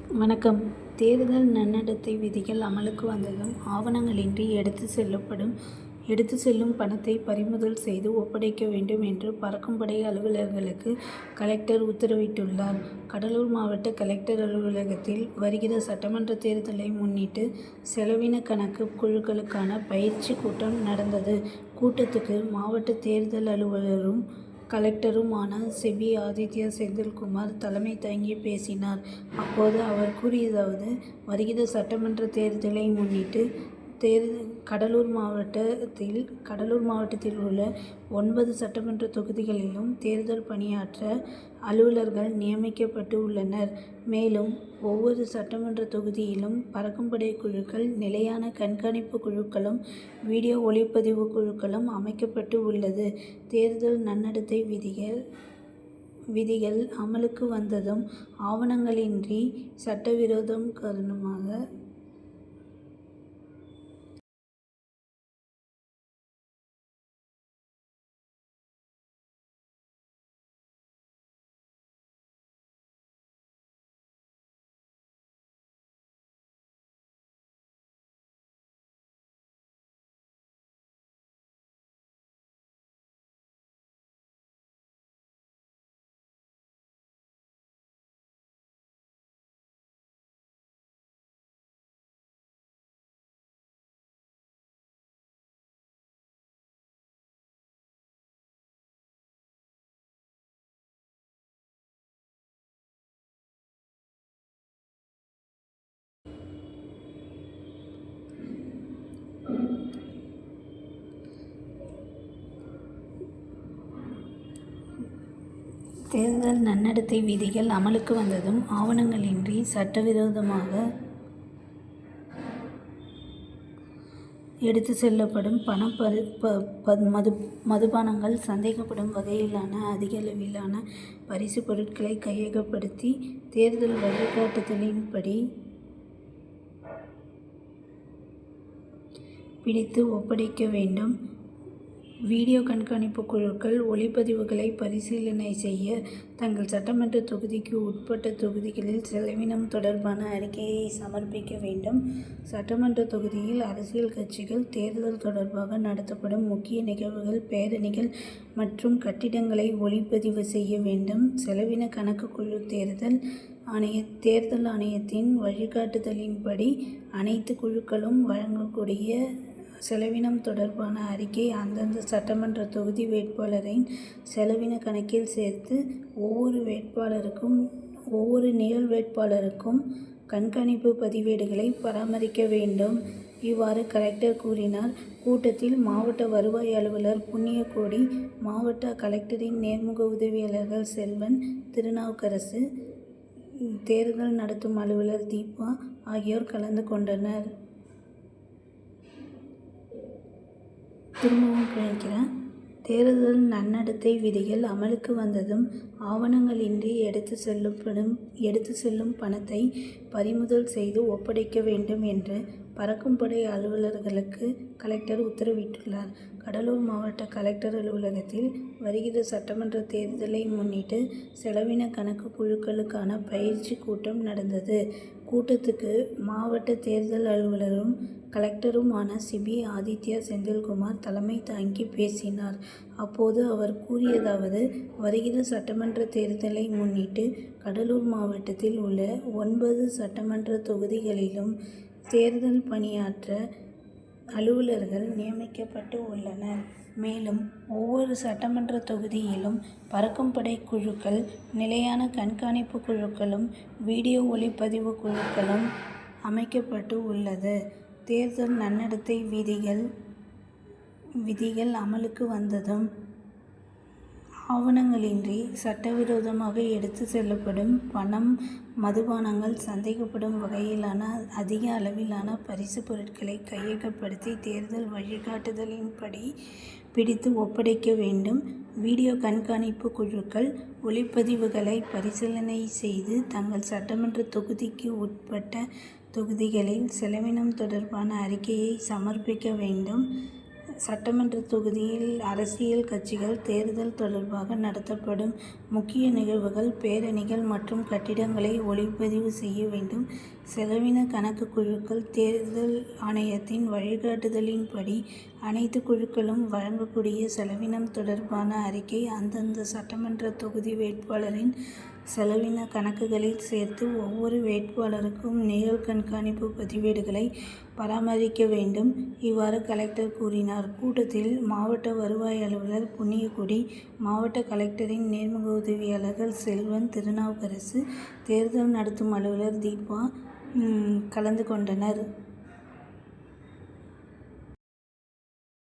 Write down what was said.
வணக்கம். தேர்தல் நன்னடத்தை விதிகள் அமலுக்கு வந்ததும் ஆவணங்களின்றி எடுத்து செல்லும் பணத்தை பறிமுதல் செய்து ஒப்படைக்க வேண்டும் என்று பறக்கும்படை அலுவலர்களுக்கு கலெக்டர் உத்தரவிட்டுள்ளார். கடலூர் மாவட்ட கலெக்டர் அலுவலகத்தில் வருகிற சட்டமன்ற தேர்தலை முன்னிட்டு செலவின கணக்கு குழுக்களுக்கான பயிற்சி கூட்டம் நடந்தது. கூட்டத்துக்கு மாவட்ட தேர்தல் அலுவலரும் கலெக்டருமான சிபி ஆதித்யா செந்தில்குமார் தலைமை தாங்கி பேசினார். அப்போது அவர் கூறியதாவது: வருகிற சட்டமன்ற தேர்தலை முன்னிட்டு கடலூர் மாவட்டத்தில் உள்ள 9 சட்டமன்ற தொகுதிகளிலும் தேர்தல் பணியாற்ற அலுவலர்கள் நியமிக்கப்பட்டு உள்ளனர். மேலும் ஒவ்வொரு சட்டமன்ற தொகுதியிலும் பறக்கும்படை குழுக்கள், நிலையான கண்காணிப்பு குழுக்களும், வீடியோ ஒளிப்பதிவு குழுக்களும் அமைக்கப்பட்டு உள்ளது. தேர்தல் நன்னடத்தை விதிகள் அமலுக்கு வந்ததும் ஆவணங்களின்றி சட்டவிரோதம் காரணமாக தேர்தல் நன்னடத்தை விதிகள் அமலுக்கு வந்ததும் ஆவணங்களின்றி சட்டவிரோதமாக எடுத்து செல்லப்படும் பணம், மதுபானங்கள், சந்தேகப்படும் வகையிலான அதிக அளவிலான பரிசு பொருட்களை கையகப்படுத்தி தேர்தல் வழிகாட்டுதலின்படி பிடித்து ஒப்படைக்க வேண்டும். வீடியோ கண்காணிப்பு குழுக்கள் ஒளிப்பதிவுகளை பரிசீலனை செய்ய தங்கள் சட்டமன்ற தொகுதிக்கு உட்பட்ட தொகுதிகளில் செலவினம் தொடர்பான அறிக்கையை சமர்ப்பிக்க வேண்டும். சட்டமன்ற தொகுதியில் அரசியல் கட்சிகள் தேர்தல் தொடர்பாக நடத்தப்படும் முக்கிய நிகழ்வுகள், பேரணிகள் மற்றும் கட்டிடங்களை ஒளிப்பதிவு செய்ய வேண்டும். செலவின கணக்கு குழு தேர்தல் ஆணையத்தின் வழிகாட்டுதலின்படி அனைத்து குழுக்களும் வழங்கக்கூடிய செலவினம் தொடர்பான அறிக்கை அந்தந்த சட்டமன்ற தொகுதி வேட்பாளரின் செலவின கணக்கில் சேர்த்து ஒவ்வொரு நிழல் வேட்பாளருக்கும் கண்காணிப்பு பதிவேடுகளை பராமரிக்க வேண்டும். இவ்வாறு கலெக்டர் கூறினார். கூட்டத்தில் மாவட்ட வருவாய் அலுவலர் புண்ணியகோடி, மாவட்ட கலெக்டரின் நேர்முக உதவியாளர்கள் செல்வன், திருநாவுக்கரசு, தேர்தல் நடத்தும் அலுவலர் தீபா ஆகியோர் கலந்து கொண்டனர். தேர்தல் நன்னடத்தை விதிகள் அமலுக்கு வந்ததும் ஆவணங்களின்றி எடுத்து செல்லும் பணத்தை பறிமுதல் செய்து ஒப்படைக்க வேண்டும் என்று பறக்கும்படை அலுவலர்களுக்கு கலெக்டர் உத்தரவிட்டுள்ளார். கடலூர் மாவட்ட கலெக்டர் அலுவலகத்தில் வருகிற சட்டமன்ற தேர்தலை முன்னிட்டு செலவின கணக்கு குழுக்களுக்கான பயிற்சி கூட்டம் நடந்தது. கூட்டத்துக்கு மாவட்ட தேர்தல் அலுவலரும் கலெக்டருமான சிபி ஆதித்யா செந்தில்குமார் தலைமை தாங்கி பேசினார். அப்போது அவர் கூறியதாவது: வருகிற சட்டமன்ற தேர்தலை முன்னிட்டு கடலூர் மாவட்டத்தில் உள்ள 9 சட்டமன்ற தொகுதிகளிலும் தேர்தல் பணியாற்ற அலுவலர்கள் நியமிக்கப்பட்டு உள்ளனர். மேலும் ஒவ்வொரு சட்டமன்ற தொகுதியிலும் பறக்கும்படை குழுக்கள், நிலையான கண்காணிப்பு குழுக்களும், வீடியோ ஒளிப்பதிவு குழுக்களும் அமைக்கப்பட்டு உள்ளது. தேர்தல் நன்னடத்தை விதிகள் அமலுக்கு வந்ததும் ஆவணங்களின்றி சட்டவிரோதமாக எடுத்து செல்லப்படும் பணம், மதுபானங்கள், சந்தேகப்படும் வகையிலான அதிக அளவிலான பரிசு பொருட்களை கையகப்படுத்தி தேர்தல் வழிகாட்டுதலின்படி பிடித்து ஒப்படைக்க வேண்டும். வீடியோ கண்காணிப்பு குழுக்கள் ஒளிப்பதிவுகளை பரிசீலனை செய்து தங்கள் சட்டமன்ற தொகுதிக்கு உட்பட்ட தொகுதிகளில் செலவினம் தொடர்பான அறிக்கையை சமர்ப்பிக்க வேண்டும். சட்டமன்ற தொகுதியில் அரசியல் கட்சிகள் தேர்தல் தொடர்பாக நடத்தப்படும் முக்கிய நிகழ்வுகள், பேரணிகள் மற்றும் கட்டிடங்களை ஒளிப்பதிவு செய்ய வேண்டும். செலவின கணக்கு குழுக்கள் தேர்தல் ஆணையத்தின் வழிகாட்டுதலின்படி அனைத்து குழுக்களும் வழங்கக்கூடிய செலவினம் தொடர்பான அறிக்கை அந்தந்த சட்டமன்ற தொகுதி வேட்பாளரின் செலவின கணக்குகளில் சேர்த்து ஒவ்வொரு வேட்பாளருக்கும் நிழல் கண்காணிப்பு பதிவேடுகளை பராமரிக்க வேண்டும். இவ்வாறு கலெக்டர் கூறினார். கூட்டத்தில் மாவட்ட வருவாய் அலுவலர் புண்ணியகொடி, மாவட்ட கலெக்டரின் நேர்முக உதவியாளர்கள் செல்வன், திருநாவுக்கரசு, தேர்தல் நடத்தும் அலுவலர் தீபா கலந்து கொண்டனர்.